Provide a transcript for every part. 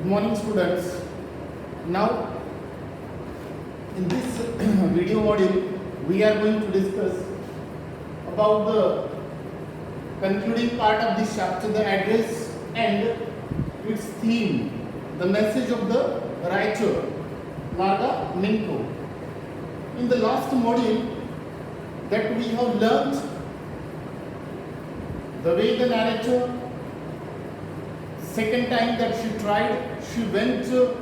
morning, students. Now, in this video module, we are going to discuss about the concluding part of this chapter, the address and its theme, the message of the writer, Naga Minko. In the last module, that we have learnt the way the narrator, second time that she tried, she went to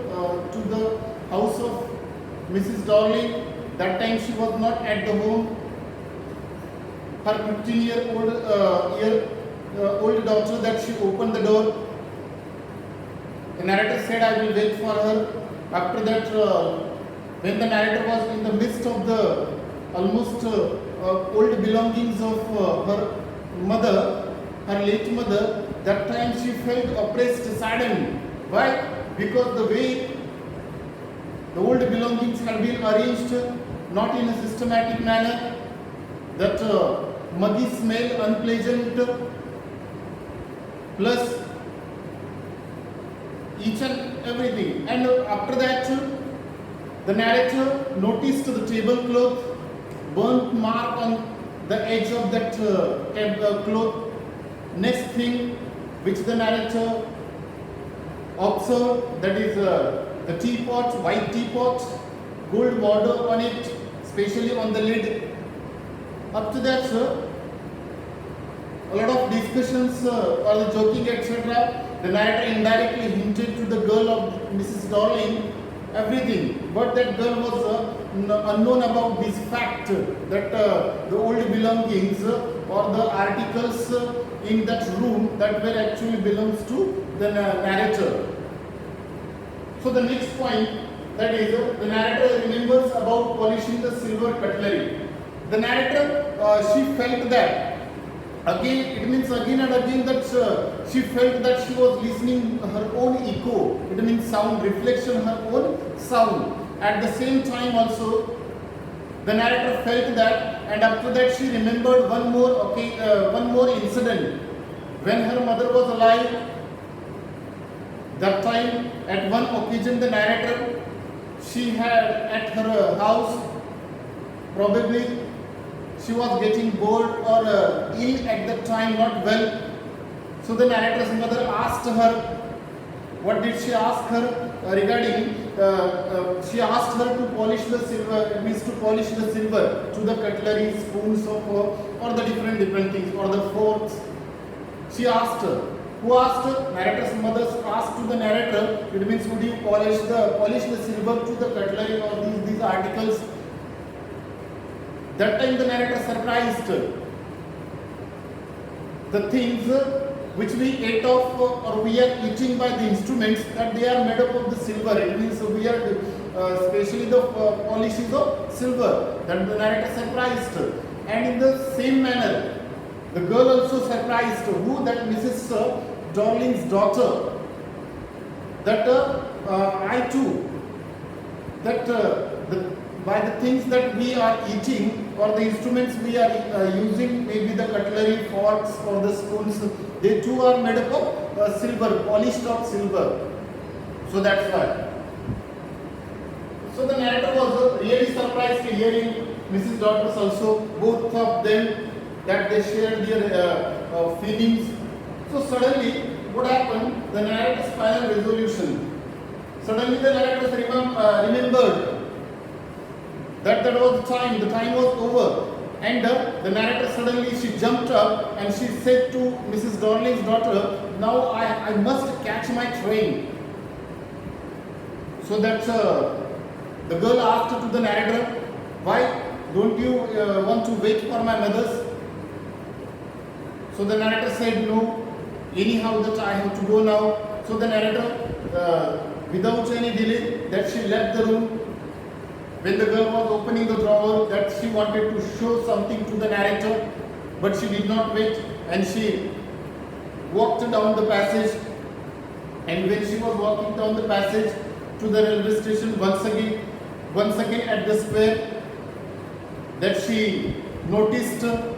the house of Mrs. Darling. That time she was not at the home. Her 15-year-old daughter, that she opened the door. The narrator said, I will wait for her. After that, when the narrator was in the midst of the almost old belongings of her mother, her late mother, that time she felt oppressed, saddened. Why? Because the way the old belongings had been arranged, not in a systematic manner, that muggy smell, unpleasant, plus each and everything. And after that, the narrator noticed the tablecloth, burnt mark on the edge of that tablecloth. Next thing which the narrator observed, that is the teapot, white teapot, gold border on it, especially on the lid. Up to that, a lot of discussions or the joking, etc. The narrator indirectly hinted to the girl of Mrs. Darling everything, but that girl was unknown about this fact that the old belongings or the articles in that room that were actually belongs to the narrator. So the next point, that is the narrator remembers about polishing the silver cutlery. The narrator, she felt that again, it means again and again that she felt that she was listening her own echo. It means sound, reflection, her own sound. At the same time also, the narrator felt that, and after that she remembered one more incident. When her mother was alive, that time at one occasion the narrator, she had at her house, probably she was getting bored or ill at that time, not well. So the narrator's mother asked her, what did she ask her regarding? She asked her to polish the silver, it means to polish the silver to the cutlery, spoons or the different things, or the forks. She asked her. Who asked her? Narrator's mother asked to the narrator, it means would you polish the silver to the cutlery or these articles? That time the narrator surprised the things which we ate off or we are eating by the instruments, that they are made up of the silver. It means we are especially the polishes of silver. That the narrator surprised. And in the same manner, the girl also surprised who? That Mrs. Darling's daughter. That I too, that by the things that we are eating or the instruments we are using, maybe the cutlery, forks or the spoons, they too are made up of silver, polished of silver. So that's why. So the narrator was really surprised hearing Mrs. Daughters also, both of them, that they shared their feelings. So suddenly, what happened? The narrator's final resolution. Suddenly the narrator remembered that was the time was over. And the narrator suddenly, she jumped up and she said to Mrs. Darling's daughter, now I must catch my train. So that the girl asked to the narrator, why don't you want to wait for my mother's? So the narrator said, no, anyhow that I have to go now. So the narrator, without any delay, that she left the room. When the girl was opening the drawer, that she wanted to show something to the narrator, but she did not wait, and she walked down the passage. And when she was walking down the passage to the railway station, once again at the square, that she noticed the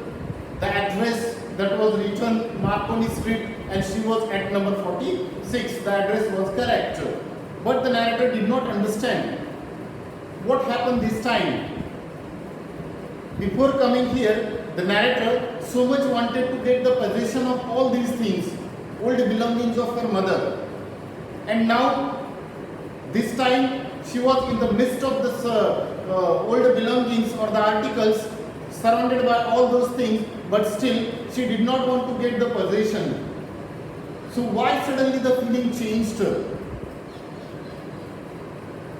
address that was written Marconi Street and she was at number 46. The address was correct. But the narrator did not understand what happened this time. Before coming here, the narrator so much wanted to get the possession of all these things, old belongings of her mother. And now, this time, she was in the midst of this old belongings or the articles, surrounded by all those things, but still she did not want to get the possession. So why suddenly the feeling changed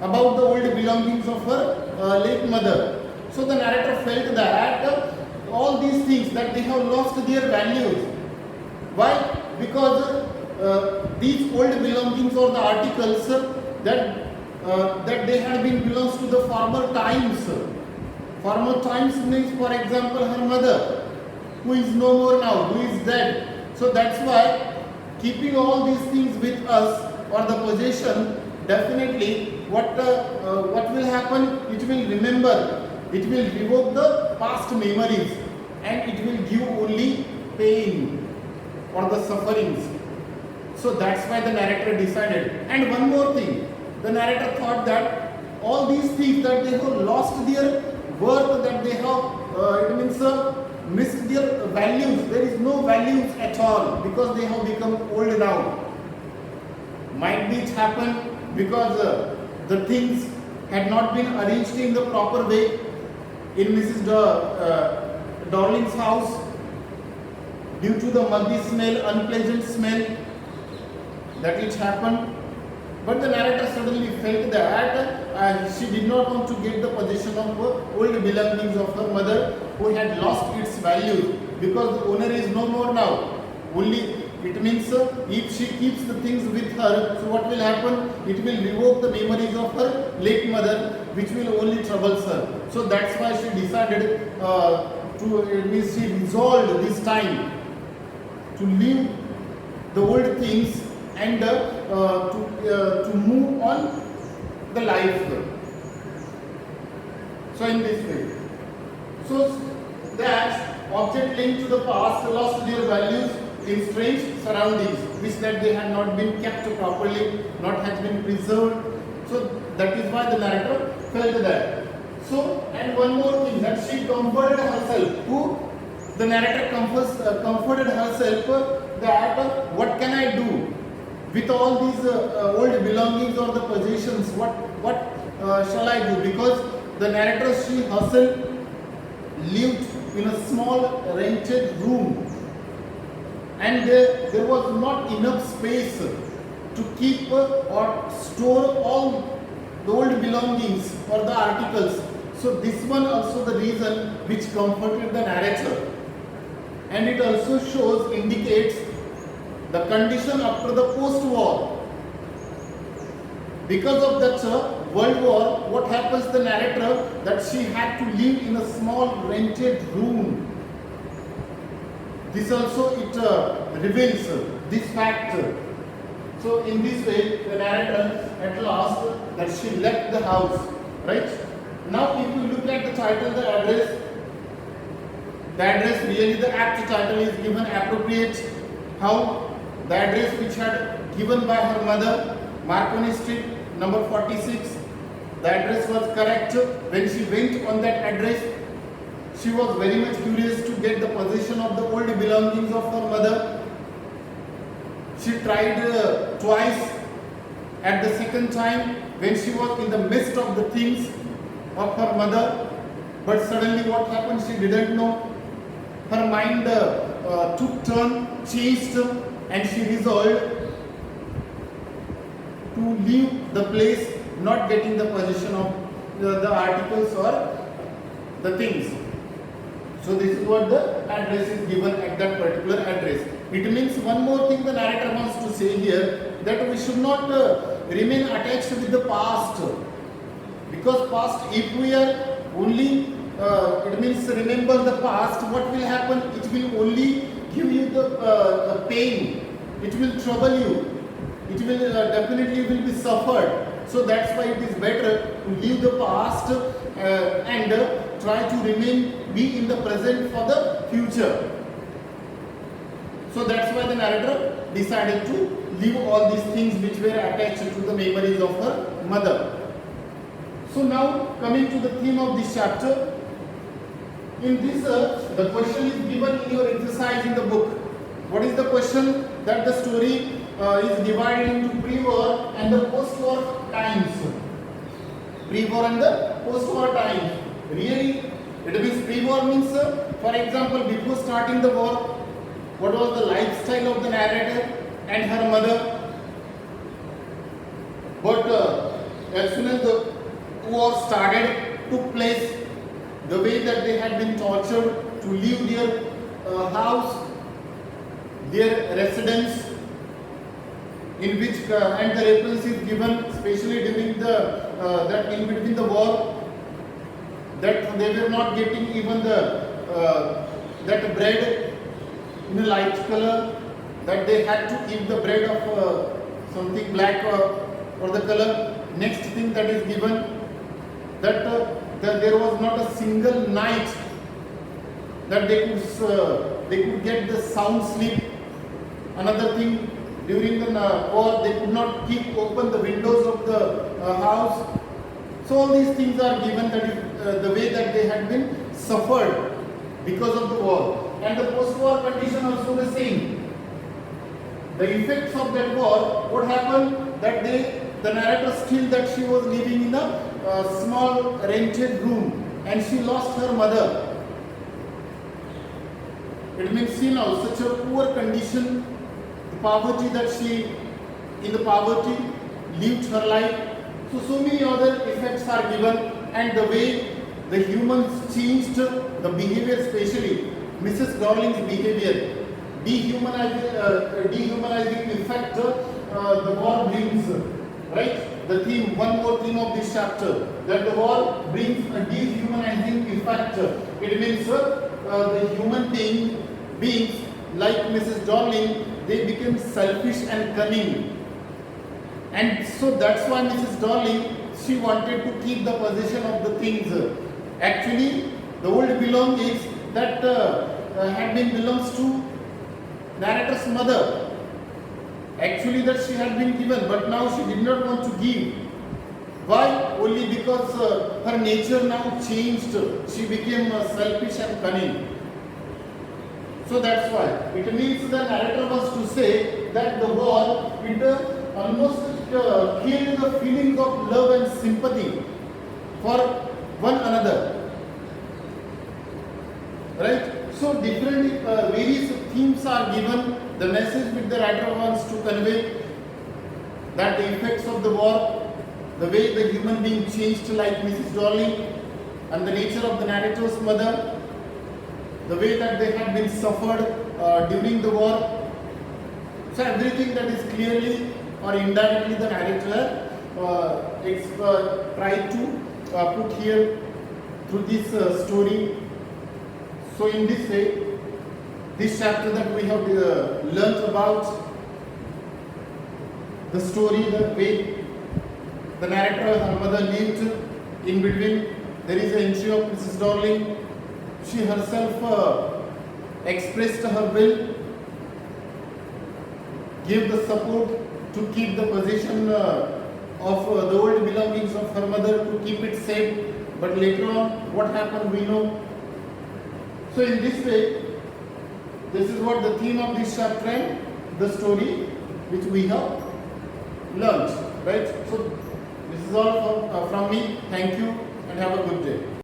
about the old belongings of her late mother? So the narrator felt that all these things, that they have lost their values. Why? Because these old belongings or the articles that they had been belongs to the former times. Former times means, for example, her mother, who is no more now, who is dead. So that's why keeping all these things with us or the possession, definitely what will happen? It will remember. It will revoke the past memories and it will give only pain or the sufferings. So that's why the narrator decided. And one more thing, the narrator thought that all these things that they have lost their worth, that they have missed their values. There is no values at all because they have become old now. Might be it happened because the things had not been arranged in the proper way in Mrs. Darling's house due to the muggy smell, unpleasant smell that it happened. But the narrator suddenly felt that she did not want to get the possession of old belongings of her mother who had lost its value because the owner is no more now. Only it means if she keeps the things with her, so what will happen? It will revoke the memories of her late mother, which will only trouble her. So that's why she decided she resolved this time to leave the old things and to move on the life. So in this way, so that object linked to the past lost their values in strange surroundings, which that they had not been kept properly, not has been preserved. So that is why the narrator felt that. So, and one more thing, that she comforted herself. Who? The narrator comforted herself that what can I do with all these old belongings or the possessions? What shall I do? Because the narrator, she herself lived in a small rented room, and there was not enough space to keep or store all the old belongings or the articles. So this one also the reason which comforted the narrator, and it also indicates the condition after the post-war. Because of that World War, what happens, the narrator, that she had to live in a small rented room. This also it reveals this fact. So in this way, the narrator at last that she left the house, right? Now if you look at the title, the address really the apt title is given appropriate. How? The address which had given by her mother, Marconi Street, number 46. The address was correct. When she went on that address, she was very much curious to get the possession of the old belongings of her mother. She tried twice. At the second time, when she was in the midst of the things of her mother, but suddenly what happened, she didn't know. Her mind took turn, changed, and she resolved to leave the place, not getting the possession of the articles or the things. So this is what the address is given at that particular address. It means one more thing the narrator wants to say here, that we should not remain attached with the past. Because past, if we are only, it means remember the past, what will happen? It will only give you the pain. It will trouble you. It will definitely will be suffered. So that's why it is better to leave the past and try to be in the present for the future. So that's why the narrator decided to leave all these things which were attached to the memories of her mother. So now coming to the theme of this chapter, in this the question is given in your exercise in the book. What is the question? That the story is divided into pre-war and the post-war times. Pre-war and the post-war times. Really, it means pre-war means, for example, before starting the war, what was the lifestyle of the narrator and her mother. But as soon as the war started, took place, the way that they had been tortured to leave their house, their residence, in which and the repulsive given, especially during the that in between the war, that they were not getting even the that bread in a light color, that they had to eat the bread of something black or the color. Next thing that is given, that there was not a single night that they could get the sound sleep. Another thing, during the war, they could not keep open the windows of the house. So all these things are given, that is the way that they had been suffered because of the war. And the post-war condition also the same. The effects of that war, what happened, that the narrator still that she was living in a small rented room and she lost her mother. It means see now such a poor condition, the poverty that she, in the poverty, lived her life. So many other effects are given, and the way the humans changed the behavior, especially Mrs. Darling's behavior, dehumanizing effect the war brings, right? The theme, one more theme of this chapter, that the war brings a dehumanizing effect. It means the human beings like Mrs. Darling, they became selfish and cunning. And so that's why Mrs. Darling, she wanted to keep the possession of the things. Actually, the old belongings that had been belongs to narrator's mother. Actually that she had been given, but now she did not want to give. Why? Only because her nature now changed. She became selfish and cunning. So that's why. It means the narrator wants to say that the war, it almost killed the feelings of love and sympathy for one another. Right? So different various themes are given. The message which the writer wants to convey, that the effects of the war, the way the human being changed like Mrs. Darling, and the nature of the narrator's mother, the way that they had been suffered during the war. So everything that is clearly or indirectly the narrator tried to put here through this story. So in this way, this chapter that we have learnt about the story, the way the narrator, her mother lived. In between, there is an entry of Mrs. Darling. She herself expressed her will, gave the support to keep the possession of the old belongings of her mother, to keep it safe. But later on, what happened, we know. So in this way, this is what the theme of this chapter and the story which we have learnt. Right? So this is all from me. Thank you and have a good day.